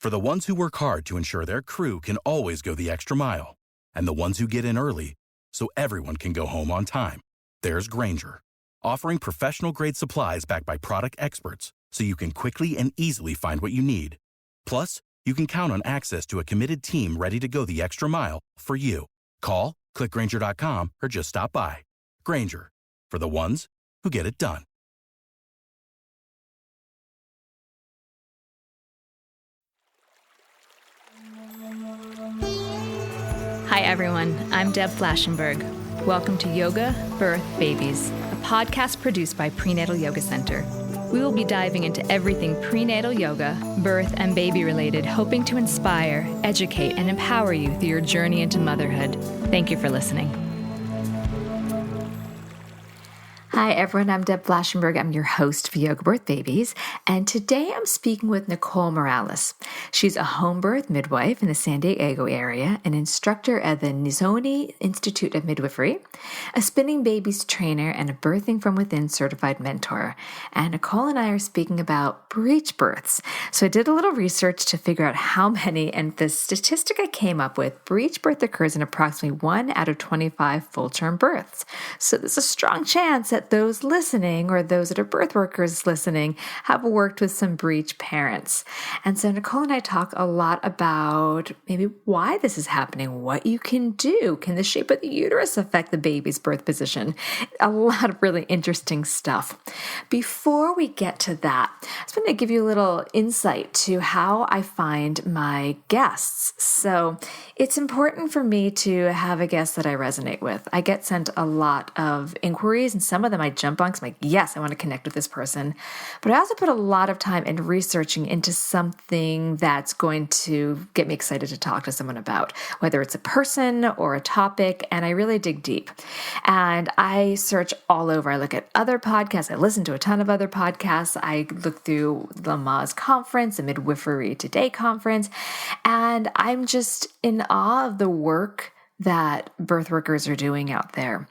For the ones who work hard to ensure their crew can always go the extra mile, and the ones who get in early so everyone can go home on time, there's Grainger, offering professional-grade supplies backed by product experts so you can quickly and easily find what you need. Plus, you can count on access to a committed team ready to go the extra mile for you. Call, click Grainger.com, or just stop by. Grainger, for the ones who get it done. Hi everyone, I'm Deb Flashenberg. Welcome to Yoga, Birth, Babies, a podcast produced by Prenatal Yoga Center. We will be diving into everything prenatal yoga, birth, and baby related, hoping to inspire, educate, and empower you through your journey into motherhood. Thank you for listening. Hi everyone, I'm Deb Flashenberg. I'm your host for Yoga Birth Babies, and today I'm speaking with Nicole Morales. She's a home birth midwife in the San Diego area, an instructor at the Nizhoni Institute of Midwifery, a spinning babies trainer, and a birthing from within certified mentor. And Nicole and I are speaking about breech births. So I did a little research to figure out how many, and the statistic I came up with, breech birth occurs in approximately 1 out of 25 full-term births. So there's a strong chance that those listening, or those that are birth workers listening, have worked with some breech parents. And so Nicole and I talk a lot about maybe why this is happening, what you can do. Can the shape of the uterus affect the baby's birth position? A lot of really interesting stuff. Before we get to that, I just want to give you a little insight to how I find my guests. So it's important for me to have a guest that I resonate with. I get sent a lot of inquiries, and some of them I jump on because I'm like, yes, I want to connect with this person. But I also put a lot of time in researching into something that's going to get me excited to talk to someone about, whether it's a person or a topic, and I really dig deep. And I search all over. I look at other podcasts. I listen to a ton of other podcasts. I look through the Ma's conference, the Midwifery Today conference, and I'm just in awe of the work that birth workers are doing out there.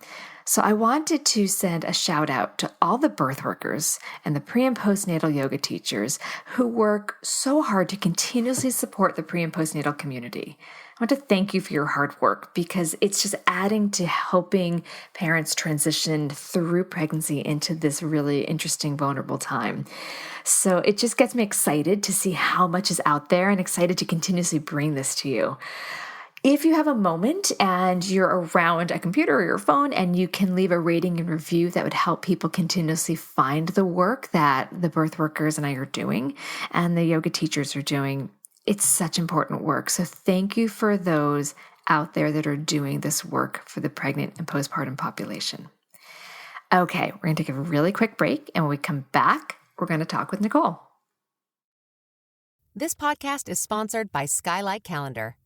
So I wanted to send a shout out to all the birth workers and the pre- and postnatal yoga teachers who work so hard to continuously support the pre- and postnatal community. I want to thank you for your hard work because it's just adding to helping parents transition through pregnancy into this really interesting, vulnerable time. So it just gets me excited to see how much is out there and excited to continuously bring this to you. If you have a moment and you're around a computer or your phone and you can leave a rating and review, that would help people continuously find the work that the birth workers and I are doing and the yoga teachers are doing. It's such important work. So thank you for those out there that are doing this work for the pregnant and postpartum population. Okay, we're going to take a really quick break, and when we come back, we're going to talk with Nicole. This podcast is sponsored by Skylight Calendar.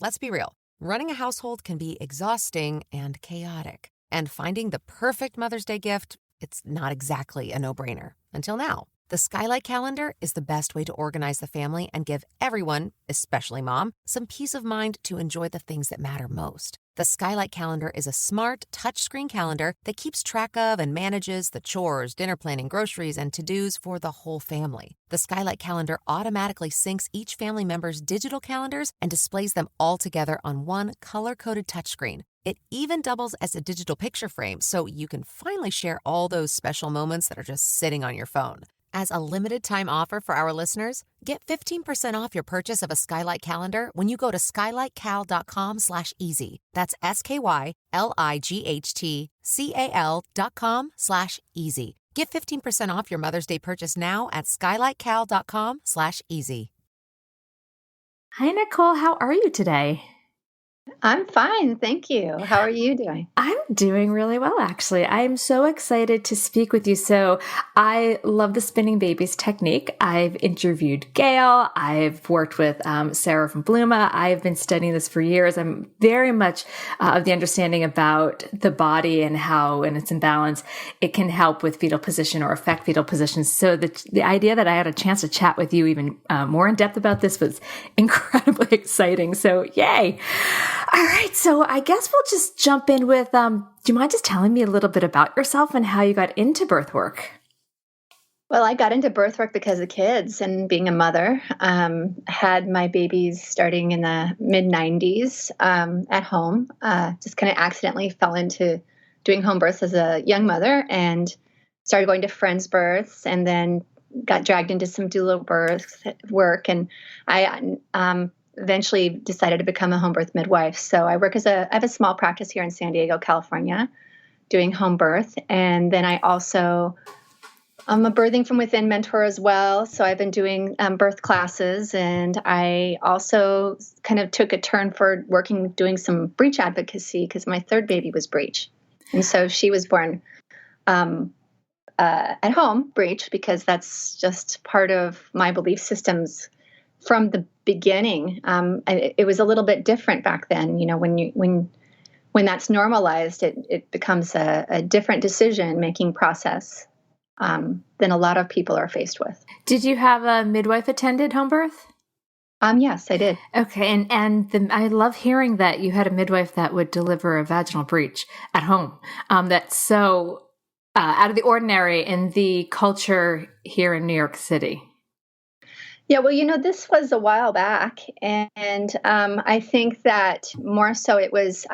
Let's be real. Running a household can be exhausting and chaotic. And finding the perfect Mother's Day gift, it's not exactly a no-brainer. Until now. The Skylight Calendar is the best way to organize the family and give everyone, especially mom, some peace of mind to enjoy the things that matter most. The Skylight Calendar is a smart, touchscreen calendar that keeps track of and manages the chores, dinner planning, groceries, and to-dos for the whole family. The Skylight Calendar automatically syncs each family member's digital calendars and displays them all together on one color-coded touchscreen. It even doubles as a digital picture frame, so you can finally share all those special moments that are just sitting on your phone. As a limited-time offer for our listeners, get 15% off your purchase of a Skylight Calendar when you go to skylightcal.com/easy. That's SKYLIGHTCAL.com/easy. Get 15% off your Mother's Day purchase now at skylightcal.com/easy. Hi, Nicole. How are you today? I'm fine, thank you. How are you doing? I'm doing really well, actually. I'm so excited to speak with you. So I love the spinning babies technique. I've interviewed Gail. I've worked with Sarah from Bluma. I've been studying this for years. I'm very much of the understanding about the body and how, when it's in balance, it can help with fetal position or affect fetal position. So the idea that I had a chance to chat with you even more in depth about this was incredibly exciting. So yay. All right. So I guess we'll just jump in with, do you mind just telling me a little bit about yourself and how you got into birth work? Well, I got into birth work because of kids and being a mother. Had my babies starting in the mid 90s at home. Just kind of accidentally fell into doing home births as a young mother and started going to friends' births and then got dragged into some doula birth work. And I eventually decided to become a home birth midwife. So I have a small practice here in San Diego, California, doing home birth. And then I'm a birthing from within mentor as well. So I've been doing birth classes, and I also kind of took a turn for doing some breech advocacy because my third baby was breech. And so she was born at home, breech, because that's just part of my belief systems from the beginning. It was a little bit different back then. When that's normalized, it becomes a different decision-making process than a lot of people are faced with. Did you have a midwife attended home birth? Yes, I did. Okay, I love hearing that you had a midwife that would deliver a vaginal breech at home. That's so out of the ordinary in the culture here in New York City. Yeah, well, this was a while back, and I think that more so it was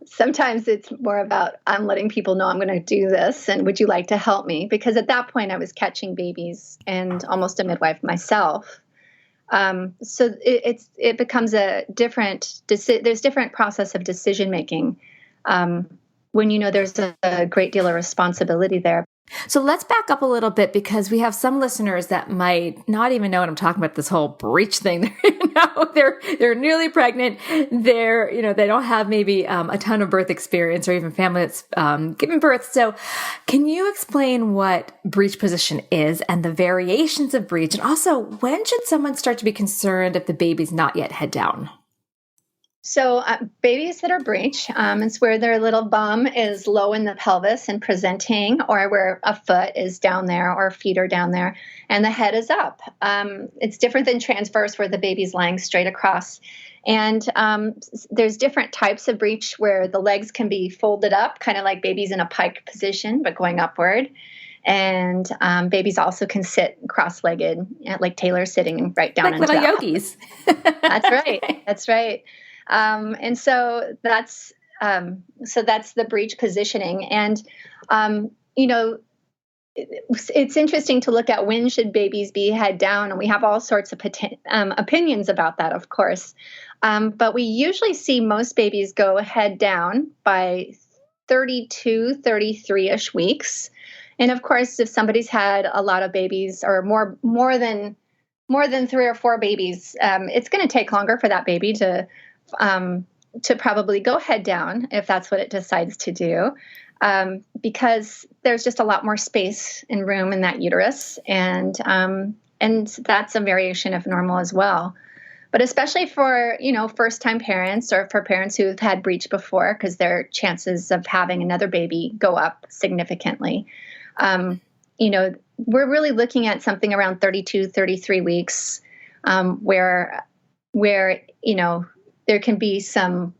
sometimes it's more about I'm letting people know I'm going to do this, and would you like to help me? Because at that point I was catching babies and almost a midwife myself. So it becomes a different there's different process of decision making when there's a great deal of responsibility there. So let's back up a little bit because we have some listeners that might not even know what I'm talking about, this whole breech thing. They're newly pregnant. They don't have maybe a ton of birth experience or even family that's given birth. So can you explain what breech position is and the variations of breech? And also, when should someone start to be concerned if the baby's not yet head down? So babies that are breech, it's where their little bum is low in the pelvis and presenting, or where a foot is down there or feet are down there, and the head is up. It's different than transverse where the baby's lying straight across. And there's different types of breech where the legs can be folded up, kind of like babies in a pike position, but going upward. And babies also can sit cross-legged, like Taylor sitting right down like into little that. yogis. That's right. That's right. And so that's the breech positioning. And, it's interesting to look at when should babies be head down. And we have all sorts of opinions about that, of course. But we usually see most babies go head down by 32, 33-ish weeks. And of course, if somebody's had a lot of babies or more than 3 or 4 babies, it's going to take longer for that baby to probably go head down if that's what it decides to do, because there's just a lot more space and room in that uterus, and that's a variation of normal as well. But especially for first-time parents or for parents who've had breech before, because their chances of having another baby go up significantly. We're really looking at something around 32, 33 weeks, where there can be some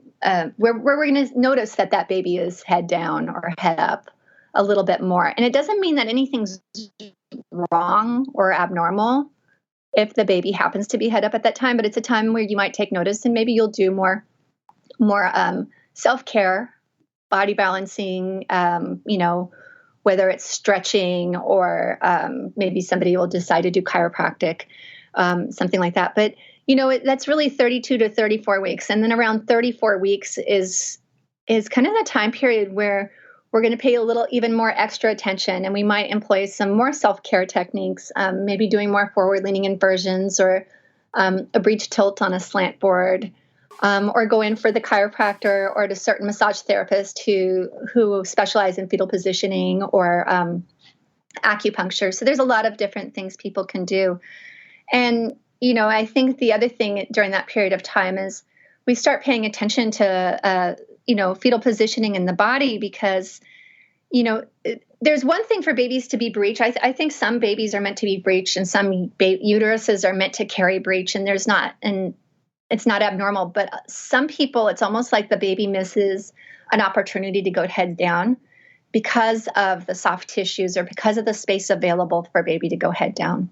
where we're going to notice that baby is head down or head up a little bit more. And it doesn't mean that anything's wrong or abnormal if the baby happens to be head up at that time, but it's a time where you might take notice and maybe you'll do more self-care, body balancing, whether it's stretching or maybe somebody will decide to do chiropractic, something like that. But that's really 32 to 34 weeks. And then around 34 weeks is kind of the time period where we're going to pay a little even more extra attention. And we might employ some more self-care techniques, maybe doing more forward-leaning inversions or a breech tilt on a slant board, or go in for the chiropractor or to certain massage therapists who specialize in fetal positioning or acupuncture. So there's a lot of different things people can do. And I think the other thing during that period of time is we start paying attention to, fetal positioning in the body because, there's one thing for babies to be breech. I think some babies are meant to be breech and some uteruses are meant to carry breech, and it's not abnormal. But some people, it's almost like the baby misses an opportunity to go head down because of the soft tissues or because of the space available for baby to go head down.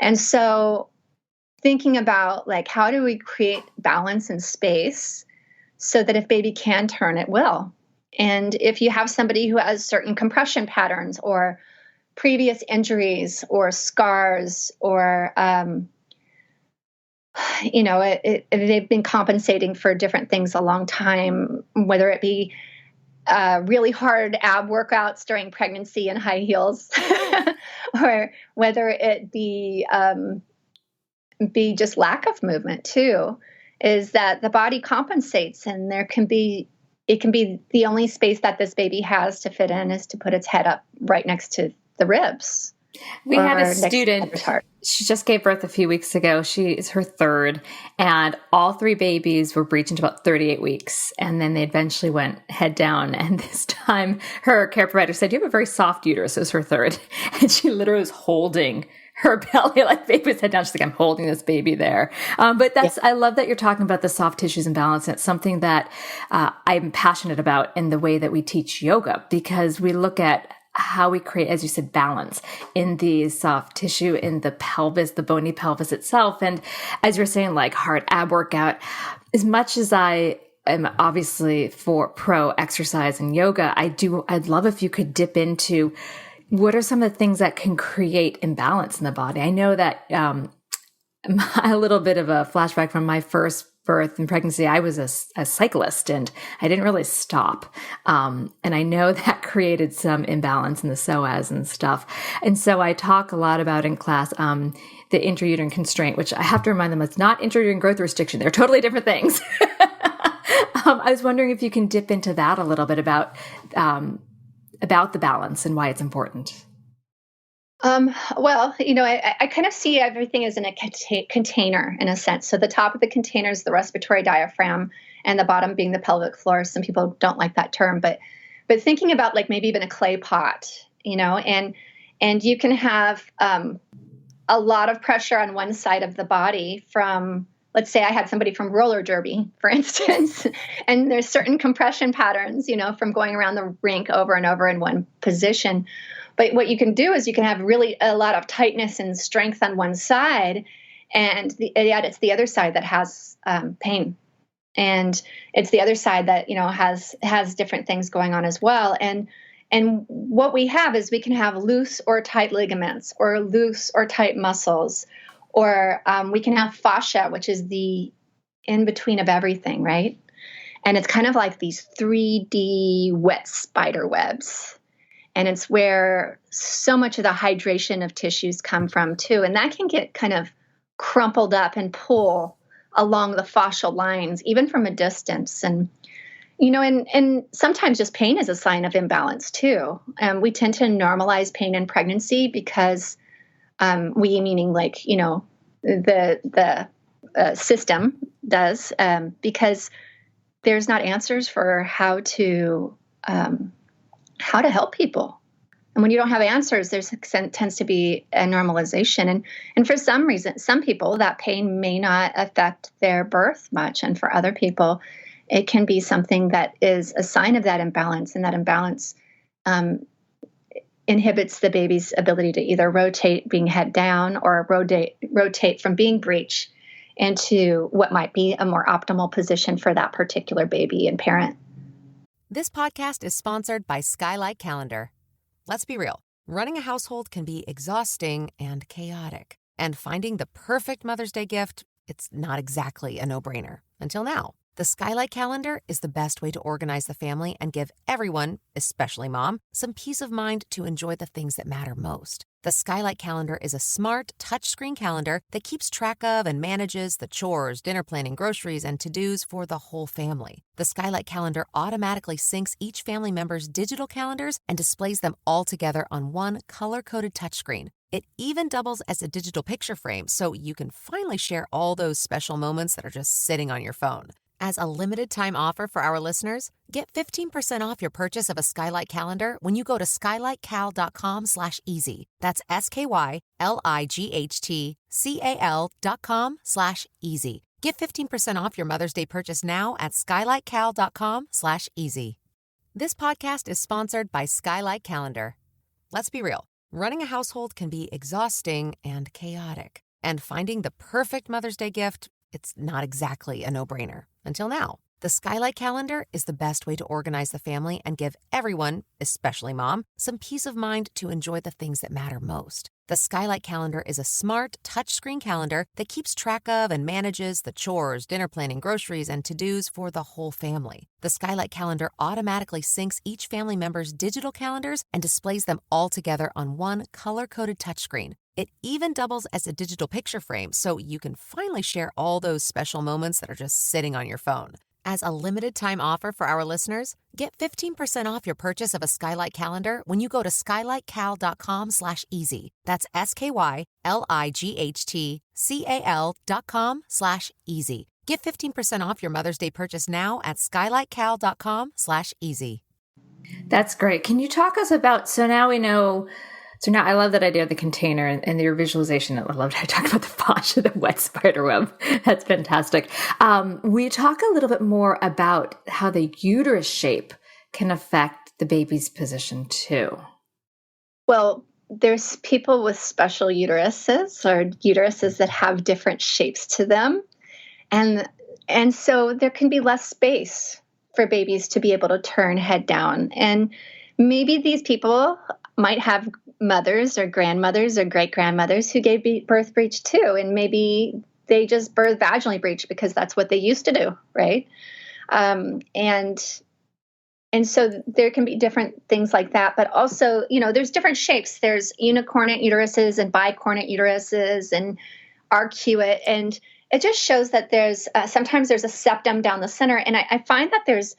And so thinking about like, how do we create balance and space so that if baby can turn, it will. And if you have somebody who has certain compression patterns or previous injuries or scars or, they've been compensating for different things a long time, whether it be really hard ab workouts during pregnancy in high heels, or whether it be just lack of movement too, is that the body compensates, and it can be the only space that this baby has to fit in is to put its head up right next to the ribs. We had a student, she just gave birth a few weeks ago. She is her third, and all three babies were breeching to about 38 weeks. And then they eventually went head down. And this time her care provider said, "You have a very soft uterus." It was her third. And she literally was holding her belly like baby's head down. She's like, "I'm holding this baby there." But I love that you're talking about the soft tissues and balance. And it's something that I'm passionate about in the way that we teach yoga, because we look at how we create, as you said, balance in the soft tissue, in the pelvis, the bony pelvis itself. And as you're saying, like hard ab workout, as much as I am obviously for pro exercise and yoga, I'd love if you could dip into what are some of the things that can create imbalance in the body. I know that a little bit of a flashback from my first birth and pregnancy, I was a cyclist and I didn't really stop. And I know that created some imbalance in the psoas and stuff. And so I talk a lot about in class, the intrauterine constraint, which I have to remind them it's not intrauterine growth restriction. They're totally different things. I was wondering if you can dip into that a little bit about the balance and why it's important. Well, I kind of see everything as in a container in a sense. So the top of the container is the respiratory diaphragm and the bottom being the pelvic floor. Some people don't like that term, but thinking about like maybe even a clay pot, and you can have a lot of pressure on one side of the body from, let's say I had somebody from roller derby, for instance, and there's certain compression patterns, from going around the rink over and over in one position. But what you can do is you can have really a lot of tightness and strength on one side, and yet it's the other side that has pain, and it's the other side that has different things going on as well. And what we have is we can have loose or tight ligaments, or loose or tight muscles, or we can have fascia, which is the in between of everything, right? And it's kind of like these 3D wet spider webs. And it's where so much of the hydration of tissues come from too. And that can get kind of crumpled up and pull along the fascial lines, even from a distance. And, and sometimes just pain is a sign of imbalance too. We tend to normalize pain in pregnancy because meaning like, the system does, because there's not answers for how to help people. And when you don't have answers, there tends to be a normalization. And for some reason, some people, that pain may not affect their birth much. And for other people, it can be something that is a sign of that imbalance. And that imbalance inhibits the baby's ability to either rotate being head down or rotate from being breech into what might be a more optimal position for that particular baby and parent. This podcast is sponsored by Skylight Calendar. Let's be real. Running a household can be exhausting and chaotic. And finding the perfect Mother's Day gift, it's not exactly a no-brainer. Until now. The Skylight Calendar is the best way to organize the family and give everyone, especially mom, some peace of mind to enjoy the things that matter most. The Skylight Calendar is a smart, touchscreen calendar that keeps track of and manages the chores, dinner planning, groceries, and to-dos for the whole family. The Skylight Calendar automatically syncs each family member's digital calendars and displays them all together on one color-coded touchscreen. It even doubles as a digital picture frame, so you can finally share all those special moments that are just sitting on your phone. As a limited-time offer for our listeners, get 15% off your purchase of a Skylight Calendar when you go to skylightcal.com/easy. That's SKYLIGHTCAL.com/easy. Get 15% off your Mother's Day purchase now at skylightcal.com/easy. This podcast is sponsored by Skylight Calendar. Let's be real. Running a household can be exhausting and chaotic. And finding the perfect Mother's Day gift, it's not exactly a no-brainer. Until now. The Skylight Calendar is the best way to organize the family and give everyone, especially mom, some peace of mind to enjoy the things that matter most. The Skylight Calendar is a smart, touchscreen calendar that keeps track of and manages the chores, dinner planning, groceries, and to-dos for the whole family. The Skylight Calendar automatically syncs each family member's digital calendars and displays them all together on one color-coded touchscreen. It even doubles as a digital picture frame, so you can finally share all those special moments that are just sitting on your phone. As a limited-time offer for our listeners, get 15% off your purchase of a Skylight Calendar when you go to skylightcal.com/easy. That's SKYLIGHTCAL.com/easy. Get 15% off your Mother's Day purchase now at skylightcal.com/easy. That's great. Can you talk us about, so now we know, so now I love that idea of the container and your visualization. I loved how you talked about the fascia, the wet spider web. That's fantastic. We talk a little bit more about how the uterus shape can affect the baby's position too. Well, there's people with special uteruses or uteruses that have different shapes to them. And so there can be less space for babies to be able to turn head down. And maybe these people might have mothers or grandmothers or great-grandmothers who gave birth breech too. And maybe they just birthed vaginally breech because that's what they used to do, right? And so there can be different things like that. But also, there's different shapes. There's unicornate uteruses and bicornate uteruses and arcuate. And it just shows that there's sometimes there's a septum down the center. And I find that there's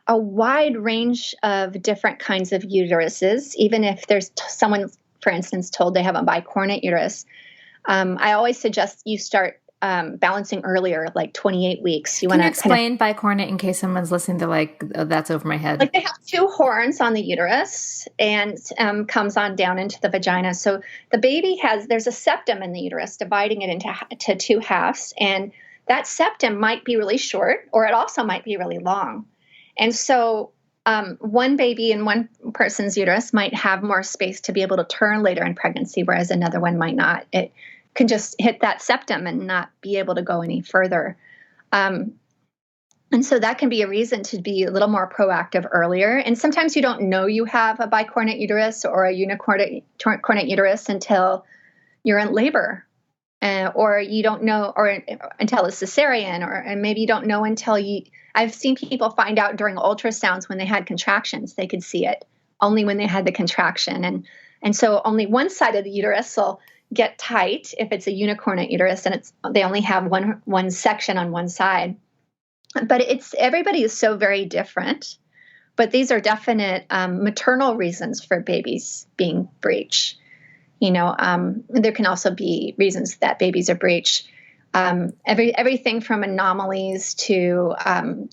a wide range of different kinds of uteruses, even if there's someone, for instance, told they have a bicornate uterus. I always suggest you start balancing earlier, like 28 weeks. Can you explain bicornate in case someone's listening to like, oh, that's over my head? Like they have two horns on the uterus and comes on down into the vagina. So the baby there's a septum in the uterus dividing it into two halves. And that septum might be really short, or it also might be really long. And so one baby in one person's uterus might have more space to be able to turn later in pregnancy, whereas another one might not. It can just hit that septum and not be able to go any further. And so that can be a reason to be a little more proactive earlier. And sometimes you don't know you have a bicornate uterus or a unicornate uterus until you're in labor. Or you don't know, or until a cesarean, and maybe you don't know until I've seen people find out during ultrasounds when they had contractions. They could see it only when they had the contraction. And so only one side of the uterus will get tight if it's a unicornate uterus, and they only have one section on one side. But everybody is so very different. But these are definite maternal reasons for babies being breech. There can also be reasons that babies are breech. Everything from anomalies to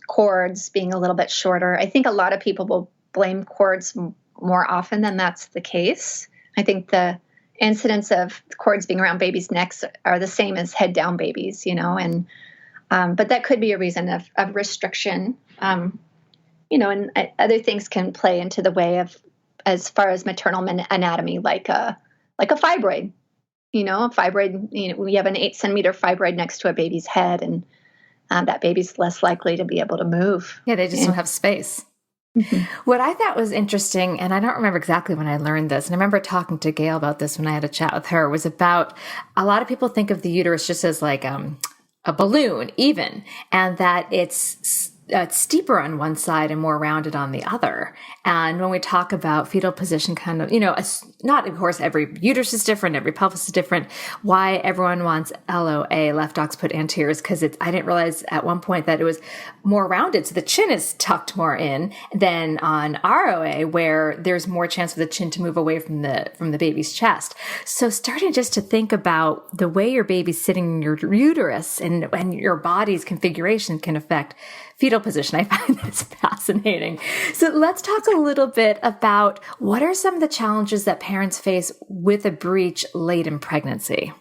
cords being a little bit shorter. I think a lot of people will blame cords more often than that's the case. I think the incidence of cords being around babies' necks are the same as head down babies, but that could be a reason of restriction. And other things can play into the way of, as far as maternal anatomy, like a fibroid. A fibroid, we have an 8-centimeter fibroid next to a baby's head, and that baby's less likely to be able to move. Yeah, they just don't have space. Mm-hmm. What I thought was interesting, and I don't remember exactly when I learned this, and I remember talking to Gail about this when I had a chat with her, was about a lot of people think of the uterus just as like a balloon even, and that it's steeper on one side and more rounded on the other. And when we talk about fetal position, kind of, not, of course, every uterus is different, every pelvis is different. Why everyone wants LOA, left occiput anterior, is because I didn't realize at one point that it was more rounded. So the chin is tucked more in than on ROA, where there's more chance for the chin to move away from the baby's chest. So starting just to think about the way your baby's sitting in your uterus and your body's configuration can affect fetal position. I find this fascinating. So let's talk a little bit about what are some of the challenges that parents face with a breech late in pregnancy?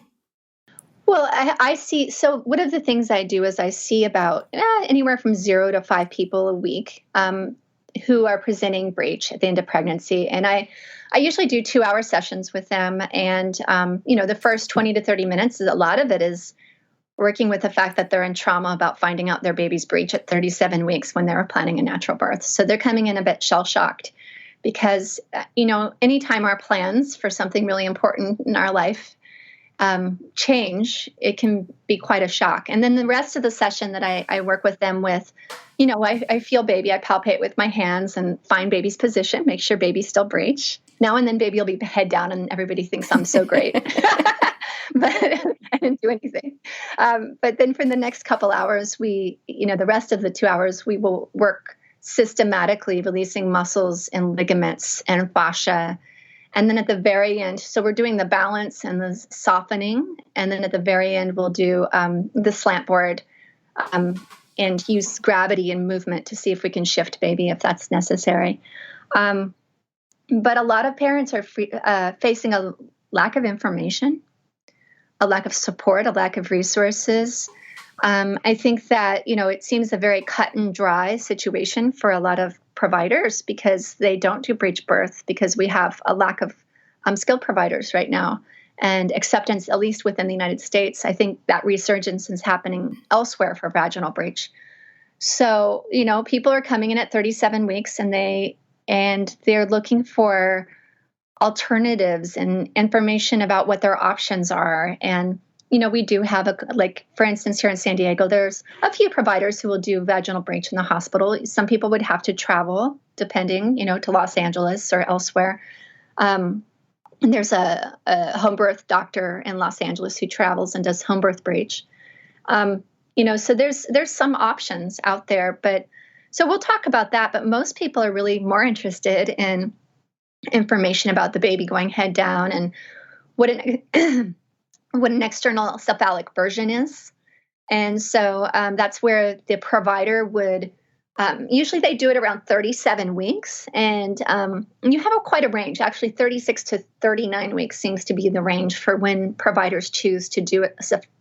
Well, I see. So one of the things I do is I see about anywhere from 0 to 5 people a week. And who are presenting breech at the end of pregnancy. And I usually do 2-hour sessions with them. And, the first 20 to 30 minutes, a lot of it is working with the fact that they're in trauma about finding out their baby's breech at 37 weeks when they were planning a natural birth. So they're coming in a bit shell-shocked because, anytime our plans for something really important in our life change, it can be quite a shock. And then the rest of the session that I work with them with, I feel baby, I palpate with my hands and find baby's position, make sure baby's still breech. Now and then baby will be head down and everybody thinks I'm so great. But I didn't do anything. But then for the next couple hours, the rest of the 2 hours, we will work systematically releasing muscles and ligaments and fascia. And then at the very end, so we're doing the balance and the softening. And then at the very end, we'll do the slant board and use gravity and movement to see if we can shift baby if that's necessary. But a lot of parents are facing a lack of information, a lack of support, a lack of resources. I think that, it seems a very cut and dry situation for a lot of providers because they don't do breech birth because we have a lack of skilled providers right now and acceptance, at least within the United States. I think that resurgence is happening elsewhere for vaginal breech. So, people are coming in at 37 weeks and they're looking for alternatives and information about what their options are. And, we do have for instance, here in San Diego, there's a few providers who will do vaginal breech in the hospital. Some people would have to travel depending, to Los Angeles or elsewhere. And there's a home birth doctor in Los Angeles who travels and does home birth breech. So there's some options out there, but so we'll talk about that. But most people are really more interested in information about the baby going head down and what an external cephalic version is. And so that's where the provider would, usually they do it around 37 weeks. And you have quite a range. Actually, 36 to 39 weeks seems to be the range for when providers choose to do it,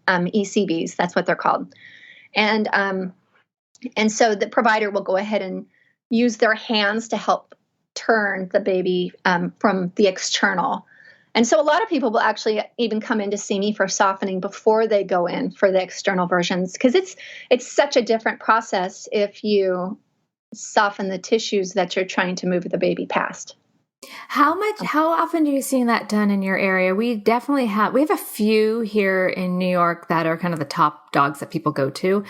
ECVs, that's what they're called. And so the provider will go ahead and use their hands to help turn the baby from the external. And so a lot of people will actually even come in to see me for softening before they go in for the external versions because it's such a different process if you soften the tissues that you're trying to move the baby past. How often are you seeing that done in your area? We have a few here in New York that are kind of the top dogs that people go to.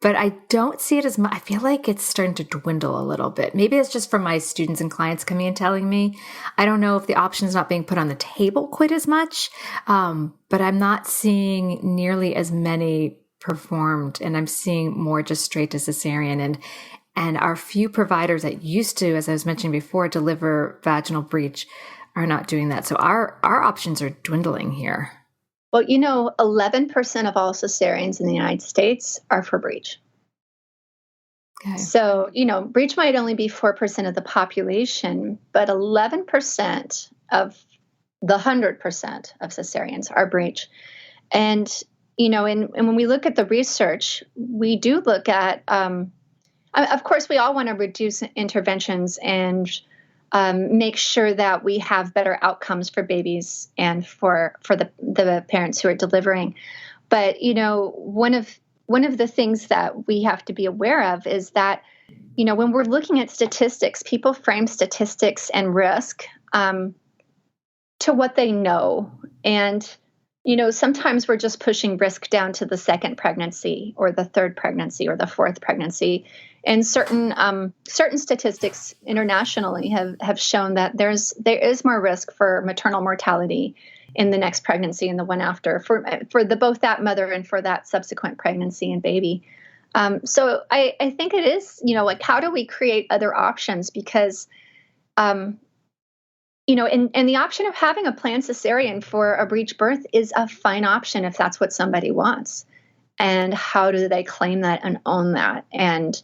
But I don't see it as much. I feel like it's starting to dwindle a little bit. Maybe it's just from my students and clients coming and telling me. I don't know if the option is not being put on the table quite as much, but I'm not seeing nearly as many performed, and I'm seeing more just straight to cesarean. And our few providers that used to, as I was mentioning before, deliver vaginal breech are not doing that. So our options are dwindling here. Well, 11% of all cesareans in the United States are for breech. Okay. So, breech might only be 4% of the population, but 11% of the 100% of cesareans are breech. And, and when we look at the research, we do look at, of course, we all want to reduce interventions and make sure that we have better outcomes for babies and for the parents who are delivering. But, one of the things that we have to be aware of is that, when we're looking at statistics, people frame statistics and risk to what they know. And, sometimes we're just pushing risk down to the second pregnancy or the third pregnancy or the fourth pregnancy. And certain statistics internationally have shown that there is more risk for maternal mortality in the next pregnancy and the one after for both that mother and for that subsequent pregnancy and baby. So I think it is, how do we create other options? Because, and the option of having a planned cesarean for a breech birth is a fine option if that's what somebody wants. And how do they claim that and own that? And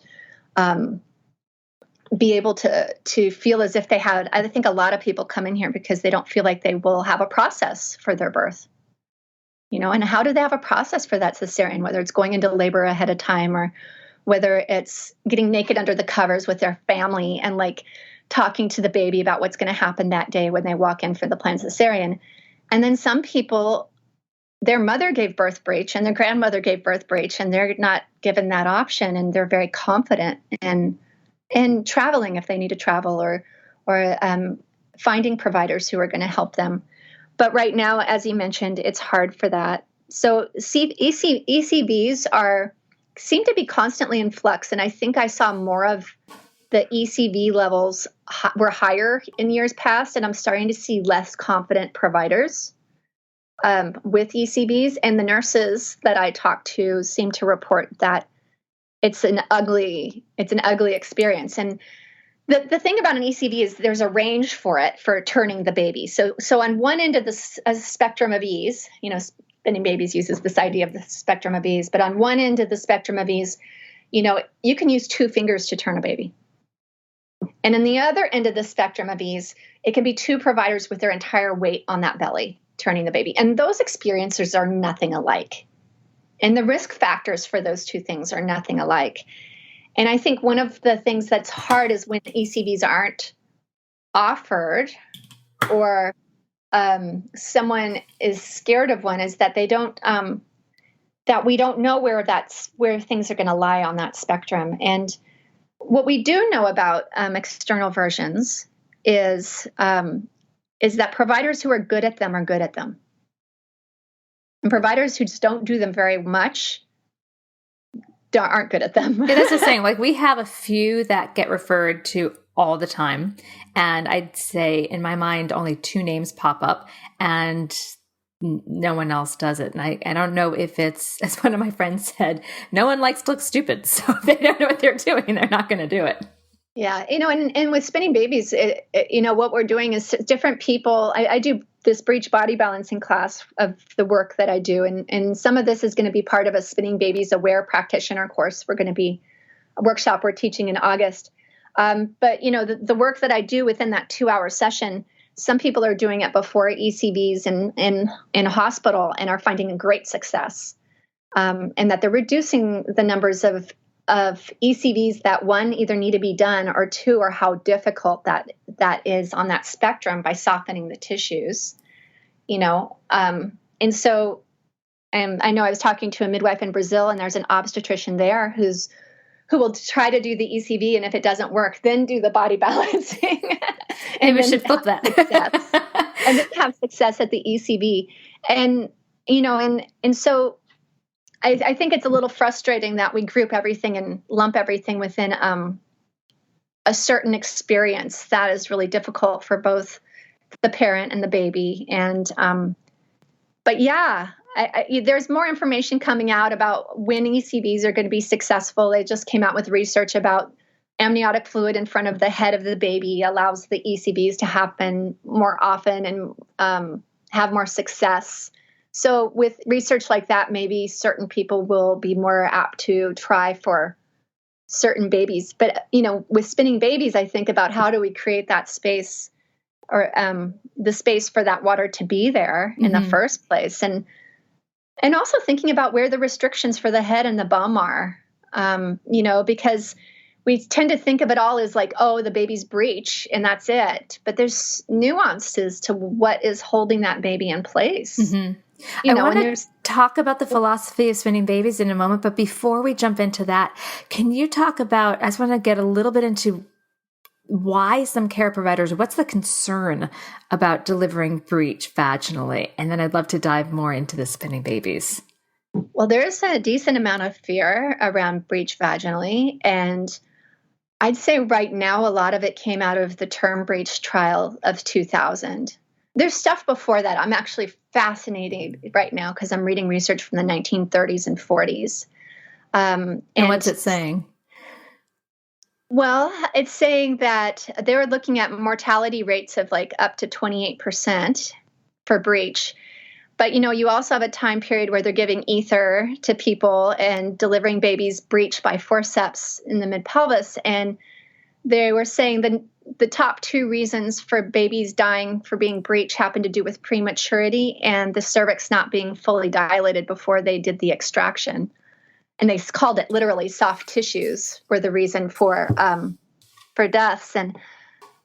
be able to feel as if they had. I think a lot of people come in here because they don't feel like they will have a process for their birth, and how do they have a process for that cesarean, whether it's going into labor ahead of time or whether it's getting naked under the covers with their family and like talking to the baby about what's going to happen that day when they walk in for the planned cesarean. And then some people, their mother gave birth breech and their grandmother gave birth breech, and they're not given that option, and they're very confident in traveling if they need to travel, or finding providers who are going to help them. But right now, as you mentioned, it's hard for that. So ECVs seem to be constantly in flux, and I think I saw more of the ECV levels were higher in years past, and I'm starting to see less confident providers with ECVs. And the nurses that I talk to seem to report that it's an ugly experience. And the thing about an ECV is there's a range for it for turning the baby. So on one end of the spectrum of ease, Spinning Babies uses this idea of the spectrum of ease, but on one end of the spectrum of ease, you can use 2 fingers to turn a baby. And in the other end of the spectrum of ease, it can be 2 providers with their entire weight on that belly turning the baby. And those experiences are nothing alike. And the risk factors for those 2 things are nothing alike. And I think one of the things that's hard is when ECVs aren't offered, or someone is scared of one, is that they don't, that we don't know where things are going to lie on that spectrum. And what we do know about external versions is that providers who are good at them are good at them. And providers who just don't do them very much aren't good at them. Yeah, that's the saying. Like, we have a few that get referred to all the time. And I'd say in my mind, only 2 names pop up and no one else does it. And I don't know if it's, as one of my friends said, no one likes to look stupid. So if they don't know what they're doing, they're not going to do it. Yeah. And with Spinning Babies, what we're doing is different people. I do this Breech body balancing class of the work that I do. And some of this is going to be part of a Spinning Babies Aware practitioner course. We're going to be a workshop we're teaching in August. But the work that I do within that 2-hour session, some people are doing it before ECVs in hospital and are finding great success. And that they're reducing the numbers of ECVs that, 1, either need to be done, or 2, are how difficult that is on that spectrum by softening the tissues, and so, I know I was talking to a midwife in Brazil, and there's an obstetrician there who will try to do the ECV, and if it doesn't work, then do the body balancing. And we should flip that. And then have success at the ECV. And so I think it's a little frustrating that we group everything and lump everything within a certain experience. That is really difficult for both the parent and the baby. And but yeah, there's more information coming out about when ECVs are going to be successful. They just came out with research about amniotic fluid in front of the head of the baby allows the ECVs to happen more often and have more success. So with research like that, maybe certain people will be more apt to try for certain babies. But, with Spinning Babies, I think about how do we create that space, or the space for that water to be there in the first place. And also thinking about where the restrictions for the head and the bum are, because we tend to think of it all as like, oh, the baby's breech and that's it. But there's nuances to what is holding that baby in place. Mm-hmm. I want to talk about the philosophy of Spinning Babies in a moment, but before we jump into that, can you talk about, I just want to get a little bit into why some care providers, what's the concern about delivering breech vaginally? And then I'd love to dive more into the Spinning Babies. Well, there's a decent amount of fear around breech vaginally, and I'd say right now a lot of it came out of the term breech trial of 2000. There's stuff before that. I'm actually fascinated right now because I'm reading research from the 1930s and 40s. And what's it saying? Well, it's saying that they were looking at mortality rates of like up to 28% for breech. But, you also have a time period where they're giving ether to people and delivering babies breech by forceps in the mid-pelvis. And they were saying the top 2 reasons for babies dying for being breech happened to do with prematurity and the cervix not being fully dilated before they did the extraction. and they called it literally soft tissues were the reason for deaths. And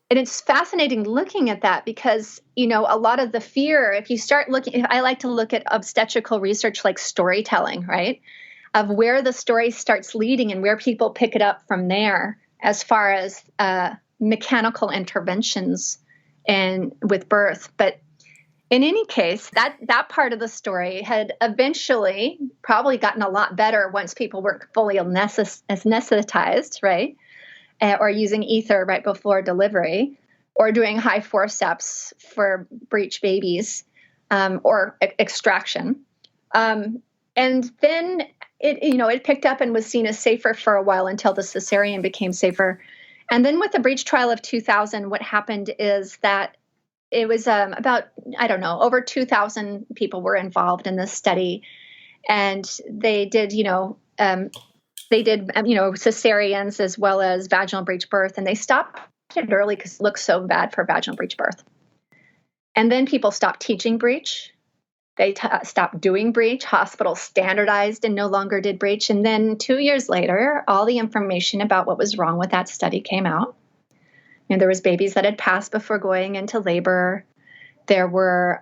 it's fascinating looking at that because, you know, a lot of the fear, if you start looking, I like to look at obstetrical research like storytelling, right? Of where the story starts leading and where people pick it up from there as far as mechanical interventions and with birth. But in any case, that part of the story had eventually probably gotten a lot better once people were fully anesthetized, right? Or using ether right before delivery, or doing high forceps for breech babies, or extraction. And then it picked up and was seen as safer for a while until the cesarean became safer. And then with the breech trial of 2000, what happened is that it was about, I don't know, over 2,000 people were involved in this study. And they did, cesareans as well as vaginal breech birth. And they stopped it early because it looked so bad for vaginal breech birth. And then people stopped teaching breech. They stopped doing breech. Hospitals standardized and no longer did breech. And then 2 years later, all the information about what was wrong with that study came out. And there was babies that had passed before going into labor. There were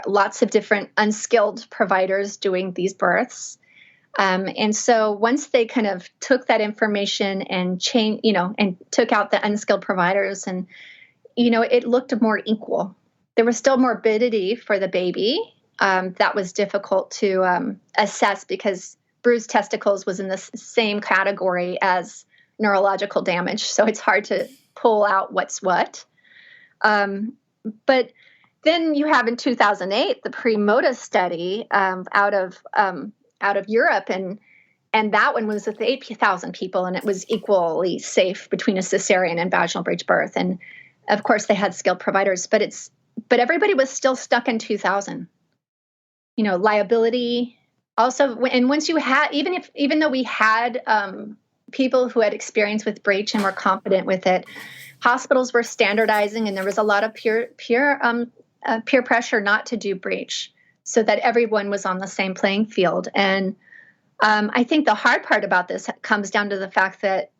lots of different unskilled providers doing these births. And so once they kind of took that information and and took out the unskilled providers, and, it looked more equal. There was still morbidity for the baby. That was difficult to assess because bruised testicles was in the same category as neurological damage. So it's hard to pull out what's what. But then you have in 2008, the Pre-Moda study out of Europe. And that one was with 8,000 people, and it was equally safe between a cesarean and vaginal breech birth. And of course they had skilled providers, but everybody was still stuck in 2000. Liability also. And once you had, even though we had people who had experience with breech and were confident with it, hospitals were standardizing, and there was a lot of peer pressure not to do breech so that everyone was on the same playing field. And I think the hard part about this comes down to the fact that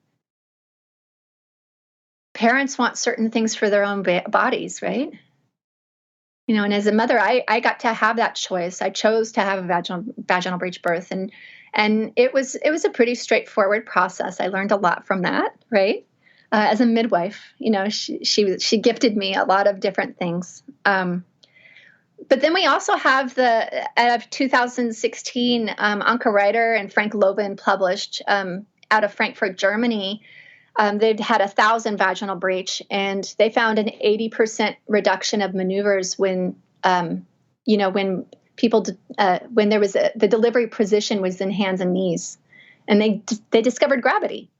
parents want certain things for their own bodies, right? And as a mother, I got to have that choice. I chose to have a vaginal breech birth, and it was a pretty straightforward process. I learned a lot from that, right? As a midwife, she gifted me a lot of different things. But then we also have out of 2016, Anke Reiter and Frank Loben published out of Frankfurt, Germany. They'd had 1,000 vaginal breech, and they found an 80% reduction of maneuvers when people, when there was the delivery position was in hands and knees, and they discovered gravity.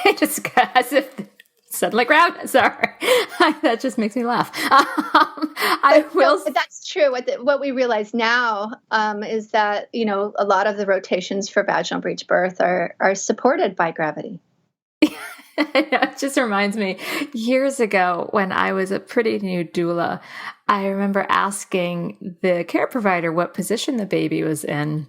They just as if suddenly grabbed. Sorry, that just makes me laugh. But that's true. What we realize now is that a lot of the rotations for vaginal breech birth are supported by gravity. It just reminds me, years ago when I was a pretty new doula, I remember asking the care provider what position the baby was in.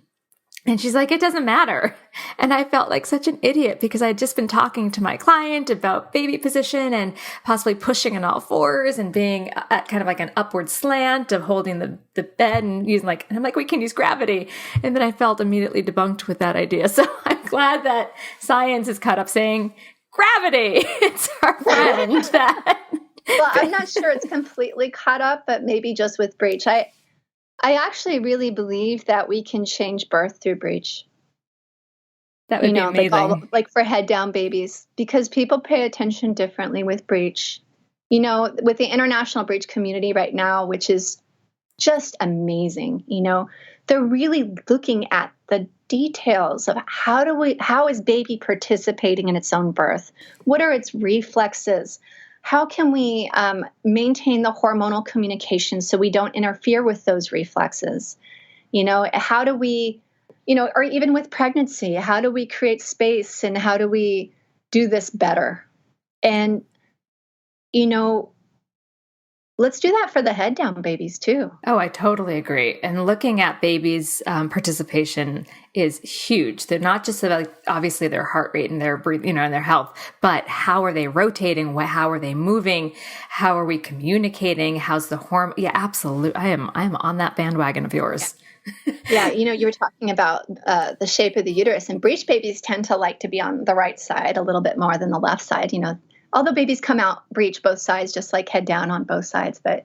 And she's like, it doesn't matter. And I felt like such an idiot because I'd just been talking to my client about baby position and possibly pushing on all fours and being at kind of like an upward slant of holding the bed and using and I'm like, we can use gravity. And then I felt immediately debunked with that idea. So I'm glad that science is caught up saying, gravity, it's our friend. Well, I'm not sure it's completely caught up, but maybe just with breech. I actually really believe that we can change birth through breech. That would be amazing. Like for head down babies, because people pay attention differently with breech. With the international breech community right now, which is just amazing. They're really looking at the details of how is baby participating in its own birth? What are its reflexes? How can we maintain the hormonal communication so we don't interfere with those reflexes? How do we, or even with pregnancy, how do we create space and how do we do this better? And, let's do that for the head down babies too. Oh, I totally agree. And looking at babies' participation is huge. They're not just about, like, obviously their heart rate and their breathing, and their health, but how are they rotating? How are they moving? How are we communicating? How's the hormone? Yeah, absolutely. I am on that bandwagon of yours. Yeah, you were talking about the shape of the uterus, and breech babies tend to like to be on the right side a little bit more than the left side. Although babies come out breech both sides, just like head down on both sides. But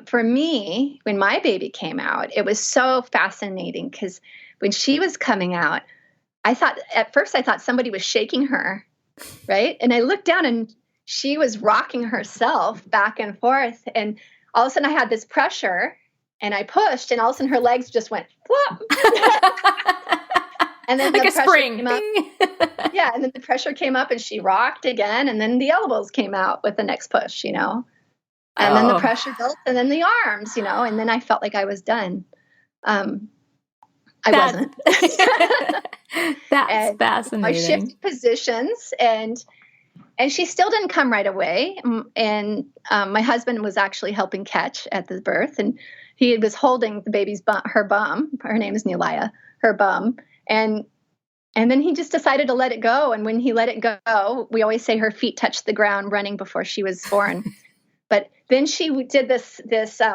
for me, when my baby came out, it was so fascinating because when she was coming out, at first I thought somebody was shaking her, right? And I looked down and she was rocking herself back and forth, and all of a sudden I had this pressure. And I pushed, and all of a sudden her legs just went flop. And then like the a pressure spring. came up. Yeah, and then the pressure came up, and she rocked again, and then the elbows came out with the next push, And then the pressure built, and then the arms, and then I felt like I was done. I wasn't. That's fascinating. I shifted positions, and she still didn't come right away. And my husband was actually helping catch at the birth, and he was holding the baby's bum, her bum. Her name is Nelia, her bum. And then he just decided to let it go. And when he let it go, we always say her feet touched the ground running before she was born. But then she did this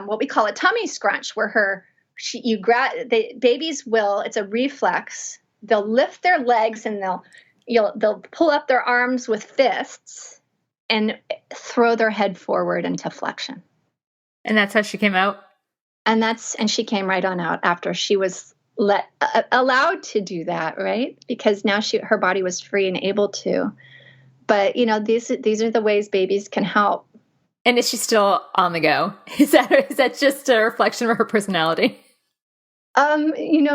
what we call a tummy scrunch, where the babies it's a reflex. They'll lift their legs and they'll pull up their arms with fists and throw their head forward into flexion. And that's how she came out? And she came right on out after she was allowed to do that, right? Because now her body was free and able to. But, these are the ways babies can help. And is she still on the go? Is that just a reflection of her personality?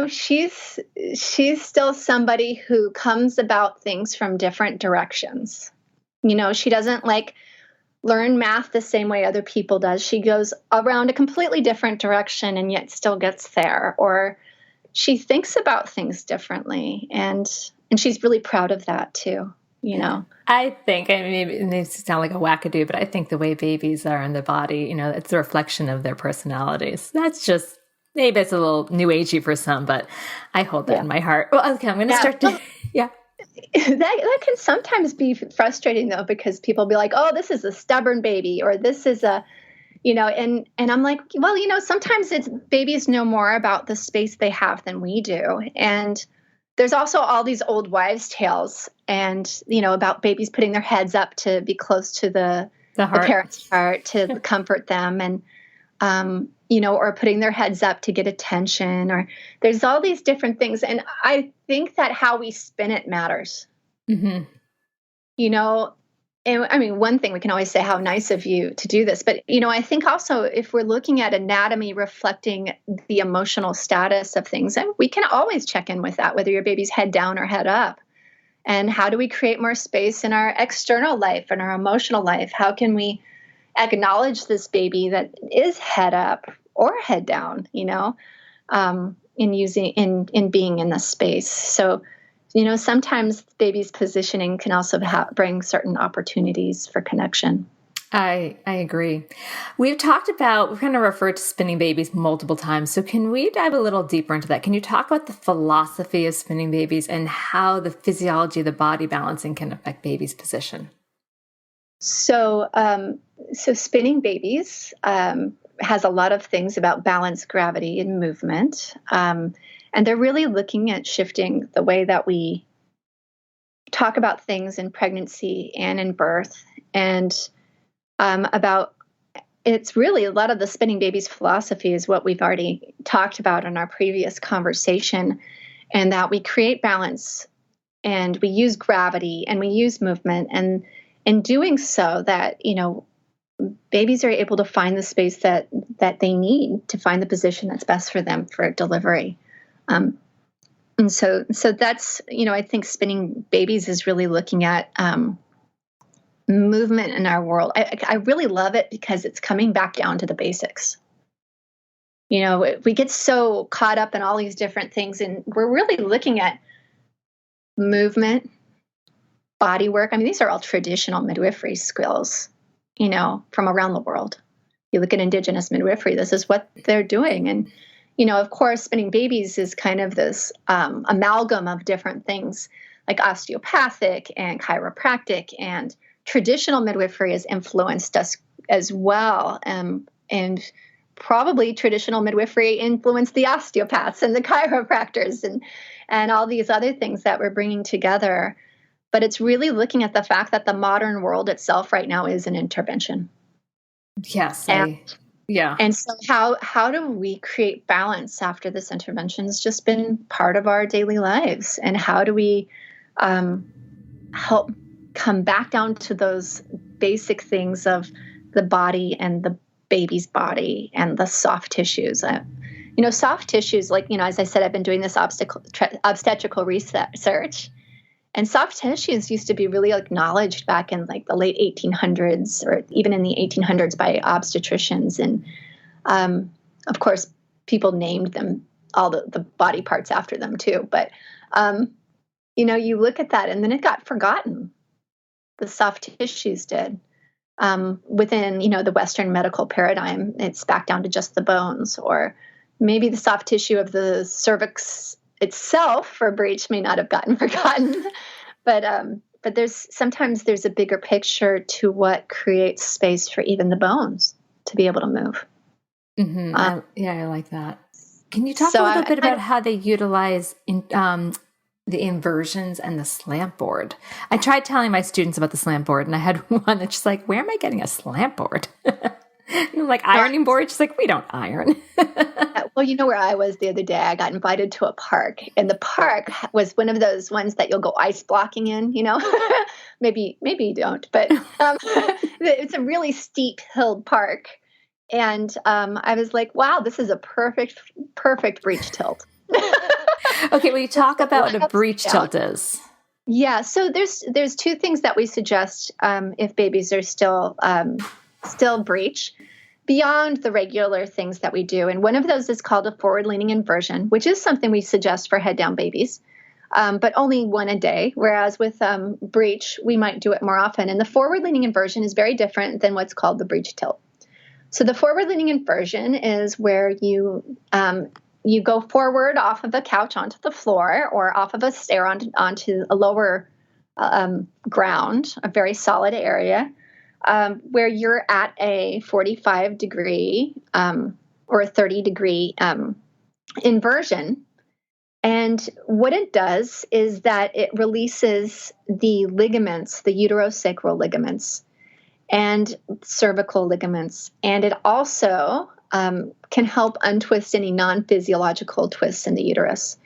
She's still somebody who comes about things from different directions. She doesn't learn math the same way other people does. She goes around a completely different direction and yet still gets there. Or she thinks about things differently, and she's really proud of that too. I think, maybe it needs to sound like a wackadoo, but I think the way babies are in the body, it's a reflection of their personalities. That's just, maybe it's a little new agey for some, but I hold that in my heart. Well, okay, I'm going to start to, yeah. That can sometimes be frustrating though, because people be like, oh, this is a stubborn baby, or this is and I'm like, well, sometimes babies know more about the space they have than we do. And there's also all these old wives' tales and, about babies putting their heads up to be close to the parent's heart to comfort them, and, or putting their heads up to get attention, or there's all these different things. And I think that how we spin it matters. Mm-hmm. And I mean, one thing we can always say, how nice of you to do this. But, I think also if we're looking at anatomy reflecting the emotional status of things, and we can always check in with that, whether your baby's head down or head up. And how do we create more space in our external life and our emotional life? How can we acknowledge this baby that is head up or head down, in being in this space? So, sometimes baby's positioning can also bring certain opportunities for connection. I agree. We've kind of referred to spinning babies multiple times. So can we dive a little deeper into that? Can you talk about the philosophy of spinning babies and how the physiology of the body balancing can affect baby's position? So spinning babies has a lot of things about balance, gravity, and movement. And they're really looking at shifting the way that we talk about things in pregnancy and in birth. And it's really a lot of the spinning babies philosophy is what we've already talked about in our previous conversation, and that we create balance and we use gravity and we use movement. And in doing so, that, babies are able to find the space that they need to find the position that's best for them for delivery. And so that's, I think spinning babies is really looking at movement in our world. I really love it because it's coming back down to the basics. We get so caught up in all these different things, and we're really looking at movement, body work. I mean, these are all traditional midwifery skills, from around the world. You look at indigenous midwifery, this is what they're doing. And, of course, spinning babies is kind of this amalgam of different things like osteopathic and chiropractic, and traditional midwifery has influenced us as well. And probably traditional midwifery influenced the osteopaths and the chiropractors and all these other things that we're bringing together. But it's really looking at the fact that the modern world itself right now is an intervention. Yes. Yeah. And so how do we create balance after this intervention has just been part of our daily lives? And how do we help come back down to those basic things of the body and the baby's body and the soft tissues? Soft tissues, as I said, I've been doing this obstetrical research. And soft tissues used to be really acknowledged back in the late 1800s or even in the 1800s by obstetricians. And of course, people named them, all the body parts after them too. But, you look at that and then it got forgotten. The soft tissues did. Within, the Western medical paradigm, it's back down to just the bones, or maybe the soft tissue of the cervix itself for breech may not have gotten forgotten, but sometimes there's a bigger picture to what creates space for even the bones to be able to move. Mm-hmm. I like that. Can you talk a little bit about how they utilize the inversions and the slant board? I tried telling my students about the slant board, and I had one that's just like, where am I getting a slant board? I'm like, ironing board? She's like, we don't iron. Well, where I was the other day, I got invited to a park, and the park was one of those ones that you'll go ice blocking in, maybe you don't, but it's a really steep hilled park. And I was like, wow, this is a perfect breech tilt. Okay, will you talk about what a breech tilt is? Yeah, so there's two things that we suggest if babies are still breech, beyond the regular things that we do. And one of those is called a forward-leaning inversion, which is something we suggest for head-down babies, but only one a day, whereas with breech, we might do it more often. And the forward-leaning inversion is very different than what's called the breech tilt. So the forward-leaning inversion is where you go forward off of a couch onto the floor, or off of a stair onto a lower ground, a very solid area, where you're at a 45 degree or a 30 degree inversion. And what it does is that it releases the ligaments, the uterosacral ligaments and cervical ligaments. And it also can help untwist any non-physiological twists in the uterus.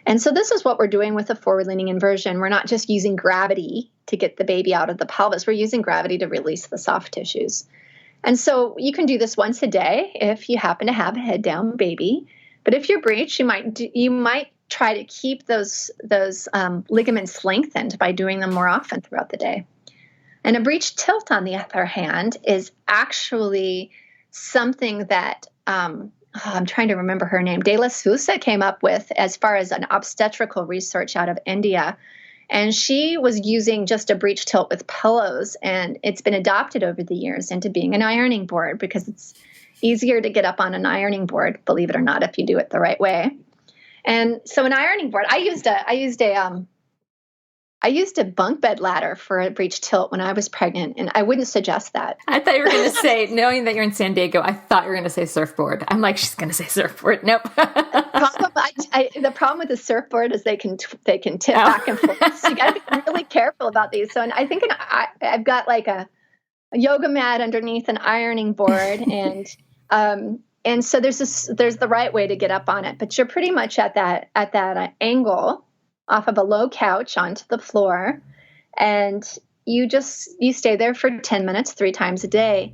And so this is what we're doing with a forward-leaning inversion. We're not just using gravity to get the baby out of the pelvis. We're using gravity to release the soft tissues. And so you can do this once a day if you happen to have a head-down baby. But if you're breech, you might try to keep those ligaments lengthened by doing them more often throughout the day. And a breech tilt, on the other hand, is actually something that I'm trying to remember her name, De La Souza came up with as far as an obstetrical research out of India. And she was using just a breech tilt with pillows, and it's been adopted over the years into being an ironing board because it's easier to get up on an ironing board, believe it or not, if you do it the right way. And so an ironing board, I used a bunk bed ladder for a breech tilt when I was pregnant, and I wouldn't suggest that. I thought you were going to say, knowing that you're in San Diego, I thought you were going to say surfboard. I'm like, she's going to say surfboard. Nope. The problem with the surfboard is they can tip back and forth. So you got to be really careful about these. So, and I think I've got like a yoga mat underneath an ironing board, and so there's the right way to get up on it, but you're pretty much at that angle off of a low couch onto the floor, and you stay there for 10 minutes 3 times a day.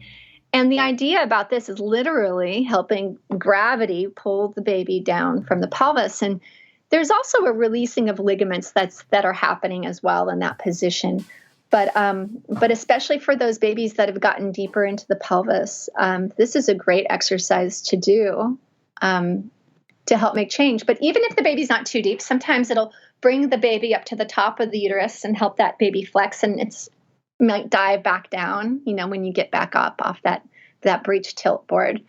And the idea about this is literally helping gravity pull the baby down from the pelvis. And there's also a releasing of ligaments that are happening as well in that position. But especially for those babies that have gotten deeper into the pelvis, this is a great exercise to do to help make change. But even if the baby's not too deep, sometimes it'll bring the baby up to the top of the uterus and help that baby flex, and it might dive back down, when you get back up off that that breech tilt board.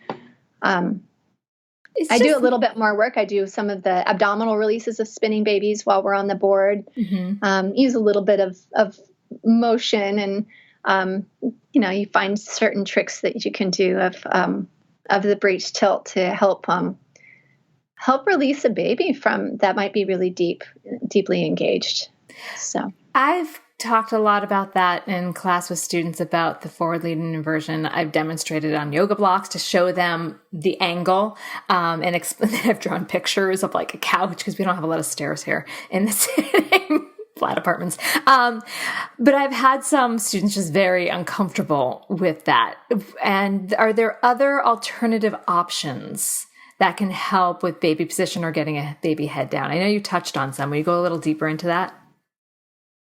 I do a little bit more work. I do some of the abdominal releases of spinning babies while we're on the board. Use a little bit of motion, and you find certain tricks that you can do of the breech tilt to help release a baby from that might be really deeply engaged. So I've talked a lot about that in class with students about the forward leaning inversion. I've demonstrated on yoga blocks to show them the angle, and I've drawn pictures of like a couch because we don't have a lot of stairs here in the same flat apartments. But I've had some students just very uncomfortable with that. And are there other alternative options that can help with baby position or getting a baby head down? I know you touched on some. Will you go a little deeper into that?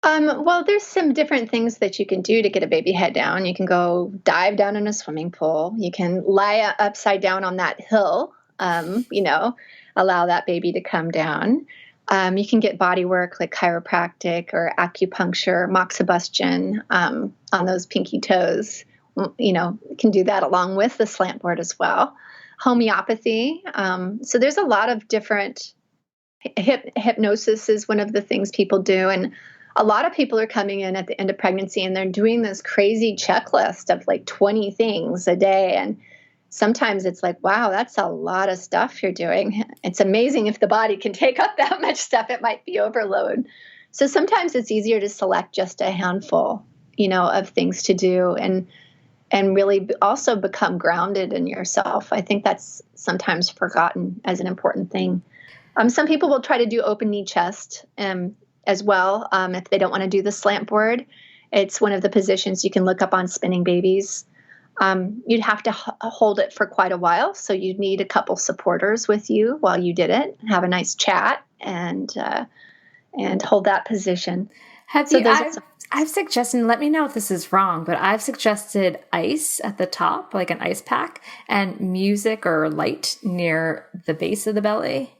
Well, there's some different things that you can do to get a baby head down. You can go dive down in a swimming pool. You can lie upside down on that hill, allow that baby to come down. You can get body work like chiropractic or acupuncture, moxibustion on those pinky toes. You can do that along with the slant board as well. Homeopathy. So there's a lot of different hypnosis is one of the things people do. And a lot of people are coming in at the end of pregnancy and they're doing this crazy checklist of like 20 things a day. And sometimes it's like, wow, that's a lot of stuff you're doing. It's amazing if the body can take up that much stuff. It might be overload. So sometimes it's easier to select just a handful, of things to do and really also become grounded in yourself. I think that's sometimes forgotten as an important thing. Some people will try to do open knee chest as well. If they don't want to do the slant board, it's one of the positions you can look up on spinning babies. You'd have to hold it for quite a while. So you'd need a couple supporters with you while you did it, have a nice chat and hold that position. I've suggested, let me know if this is wrong, but I've suggested ice at the top, like an ice pack, and music or light near the base of the belly.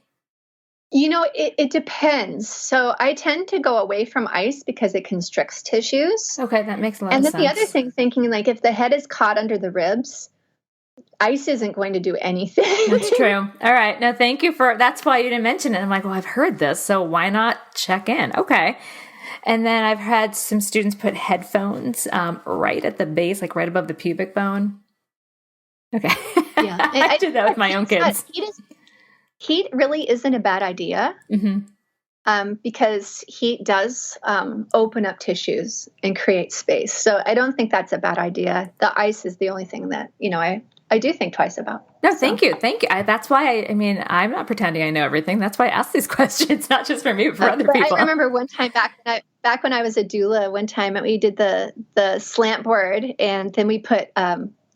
It depends. So I tend to go away from ice because it constricts tissues. Okay, that makes a lot of sense. And then the other thing, thinking like if the head is caught under the ribs, ice isn't going to do anything. That's true. All right. No, thank you that's why you didn't mention it. I'm like, well, I've heard this, so why not check in? Okay. And then I've had some students put headphones right at the base, like right above the pubic bone. Okay. Yeah. I did that with my own kids. Heat really isn't a bad idea because heat does open up tissues and create space. So I don't think that's a bad idea. The ice is the only thing that, I do think twice about. No, thank you. Thank you. That's why, I'm not pretending I know everything. That's why I ask these questions, not just for me, but for other people. I remember one time back when I was a doula, one time we did the slant board and then we put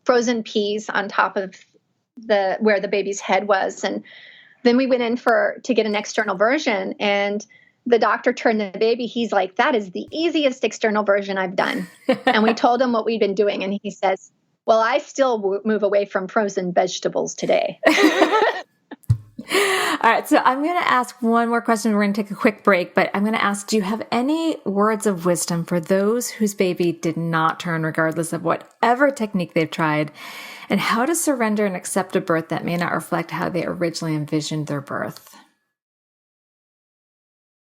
frozen peas on top of where the baby's head was. And then we went in to get an external version and the doctor turned the baby. He's like, that is the easiest external version I've done. And we told him what we'd been doing. And he says, well, I still move away from frozen vegetables today. All right. So I'm going to ask one more question. We're going to take a quick break, but I'm going to ask, do you have any words of wisdom for those whose baby did not turn regardless of whatever technique they've tried, and how to surrender and accept a birth that may not reflect how they originally envisioned their birth?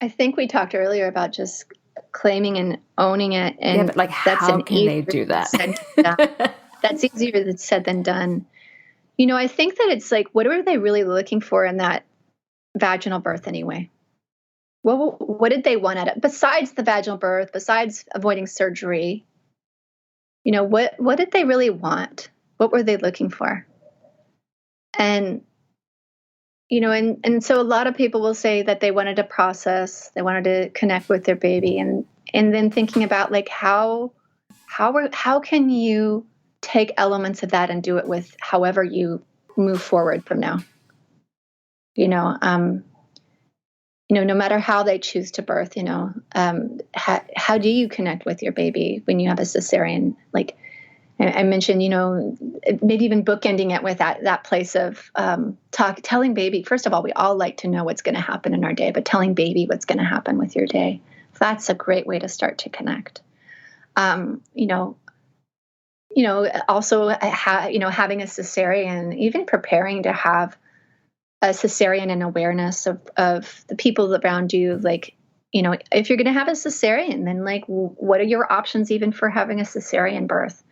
I think we talked earlier about just claiming and owning it. And yeah, but like, how can they do that? That's easier said than done. I think that it's like, what are they really looking for in that vaginal birth anyway? What did they want at it? Besides the vaginal birth, besides avoiding surgery, what did they really want? What were they looking for? And, and so a lot of people will say that they wanted to process, they wanted to connect with their baby, and then thinking about like, how can you take elements of that and do it with however you move forward from now. No matter how they choose to birth, how do you connect with your baby when you have a cesarean? Like I mentioned, maybe even bookending it with that place of telling baby. First of all, we all like to know what's going to happen in our day, but telling baby what's going to happen with your day, that's a great way to start to connect. Also, having a cesarean, even preparing to have a cesarean and awareness of the people around you. Like, if you're going to have a cesarean, then like, what are your options even for having a cesarean birth?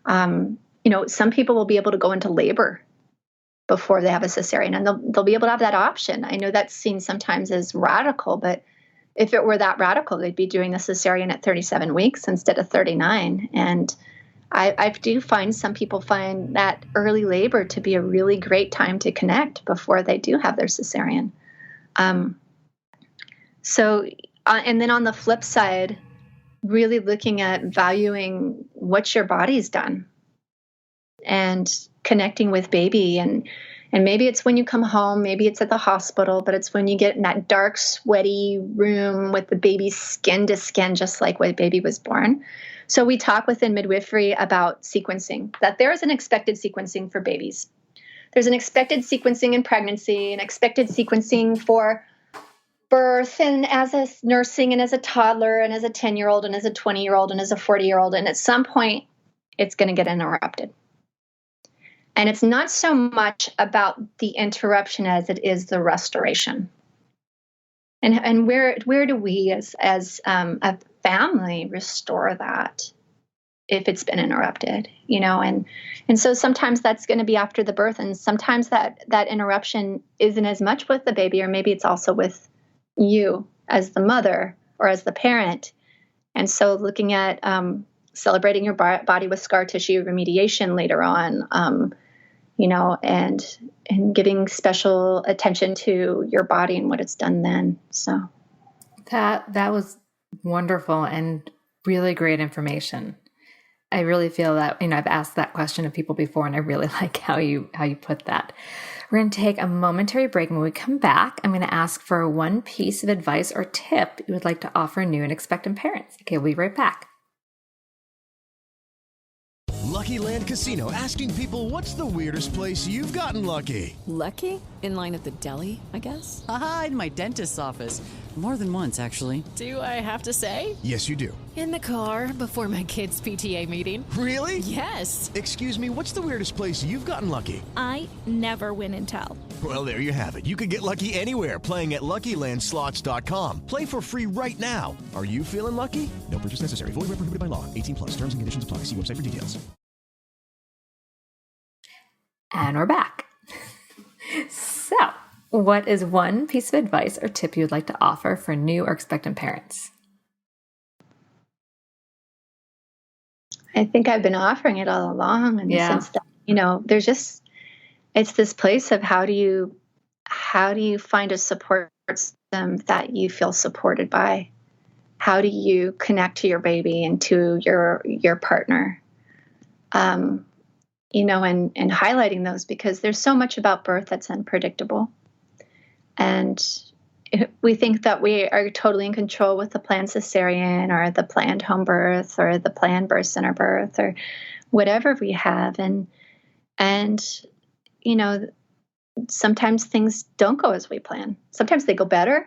Some people will be able to go into labor before they have a cesarean, and they'll be able to have that option. I know that's seen sometimes as radical, but if it were that radical, they'd be doing the cesarean at 37 weeks instead of 39. And I do find some people find that early labor to be a really great time to connect before they do have their cesarean. And then on the flip side, really looking at valuing what your body's done and connecting with baby. And maybe it's when you come home, maybe it's at the hospital, but it's when you get in that dark, sweaty room with the baby skin to skin, just like when baby was born. So we talk within midwifery about sequencing, that there is an expected sequencing for babies. There's an expected sequencing in pregnancy, an expected sequencing for birth, and as a nursing, and as a toddler, and as a 10-year-old, and as a 20-year-old, and as a 40-year-old. And at some point, it's going to get interrupted. And it's not so much about the interruption as it is the restoration. And where do we as a family restore that if it's been interrupted, and so sometimes that's going to be after the birth, and sometimes that interruption isn't as much with the baby, or maybe it's also with you as the mother or as the parent. And so looking at celebrating your body with scar tissue remediation later on, and giving special attention to your body and what it's done then. So that was wonderful and really great information. I really feel that, I've asked that question of people before, and I really like how you put that. We're going to take a momentary break, and when we come back, I'm going to ask for one piece of advice or tip you would like to offer new and expectant parents. Okay, we'll be right back. Lucky Land Casino, asking people, what's the weirdest place you've gotten lucky? Lucky? In line at the deli, I guess? Aha, in my dentist's office. More than once, actually. Do I have to say? Yes, you do. In the car before my kids' PTA meeting. Really? Yes. Excuse me, what's the weirdest place you've gotten lucky? I never win and tell. Well, there you have it. You can get lucky anywhere, playing at LuckyLandSlots.com. Play for free right now. Are you feeling lucky? No purchase necessary. Void where prohibited by law. 18+. Terms and conditions apply. See website for details. And we're back. So, what is one piece of advice or tip you would like to offer for new or expectant parents? I think I've been offering it all along. And since that, there's just, it's this place of how do you find a support system that you feel supported by? How do you connect to your baby and to your partner? And highlighting those, because there's so much about birth that's unpredictable. And we think that we are totally in control with the planned cesarean or the planned home birth or the planned birth center birth or whatever we have. And sometimes things don't go as we plan. Sometimes they go better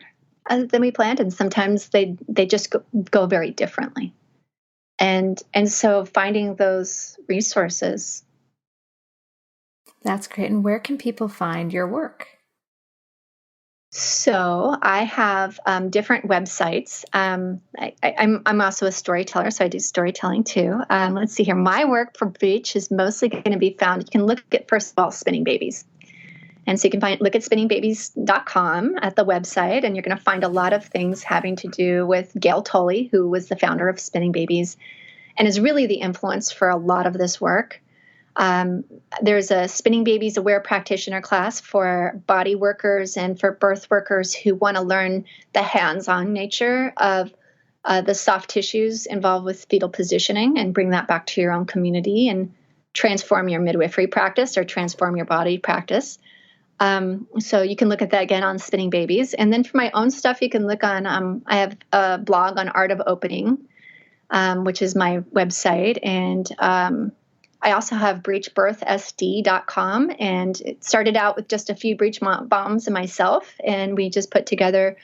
than we planned, and sometimes they just go very differently. And so finding those resources. That's great. And where can people find your work? So I have different websites. I'm also a storyteller, so I do storytelling too. Let's see here. My work for Breech is mostly going to be found. You can look at, first of all, Spinning Babies. And so you can look at spinningbabies.com at the website, and you're going to find a lot of things having to do with Gail Tolley, who was the founder of Spinning Babies and is really the influence for a lot of this work. There's a Spinning Babies Aware Practitioner class for body workers and for birth workers who want to learn the hands-on nature of the soft tissues involved with fetal positioning and bring that back to your own community and transform your midwifery practice or transform your body practice. So you can look at that again on Spinning Babies. And then for my own stuff, you can look on, I have a blog on Art of Opening, which is my website. And I also have breechbirthsd.com, and it started out with just a few breech moms and myself, and we just put together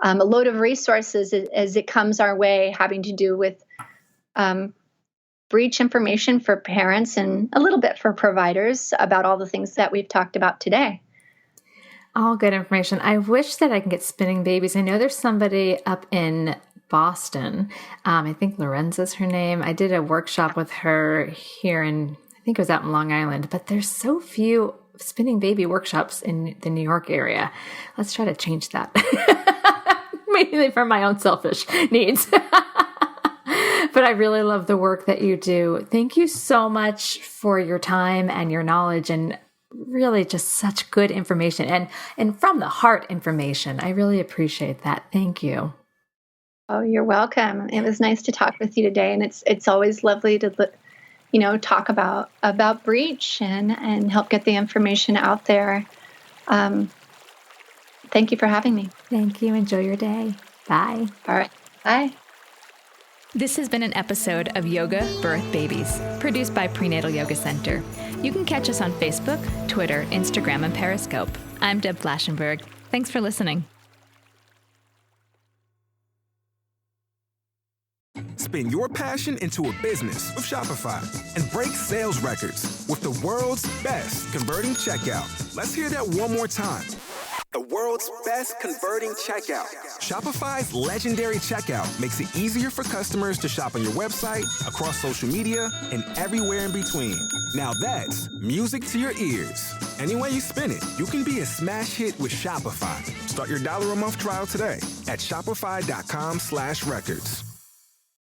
a load of resources as it comes our way, having to do with Breech information for parents and a little bit for providers about all the things that we've talked about today. All good information. I wish that I can get spinning babies. I know there's somebody up in Boston. I think Lorenza's her name. I did a workshop with her here I think it was out in Long Island, but there's so few spinning baby workshops in the New York area. Let's try to change that. Maybe for my own selfish needs. But I really love the work that you do. Thank you so much for your time and your knowledge, and really just such good information and from the heart information. I really appreciate that. Thank you. Oh, you're welcome. It was nice to talk with you today, and it's always lovely to talk about Breech and help get the information out there. Thank you for having me. Thank you. Enjoy your day. Bye. All right. Bye. This has been an episode of Yoga Birth Babies, produced by Prenatal Yoga Center. You can catch us on Facebook, Twitter, Instagram, and Periscope. I'm Deb Flaschenberg. Thanks for listening. Spin your passion into a business with Shopify and break sales records with the world's best converting checkout. Let's hear that one more time. The world's best converting checkout. Shopify's legendary checkout makes it easier for customers to shop on your website, across social media, and everywhere in between. Now that's music to your ears. Any way you spin it, you can be a smash hit with Shopify. Start your $1 a month trial today at shopify.com/records.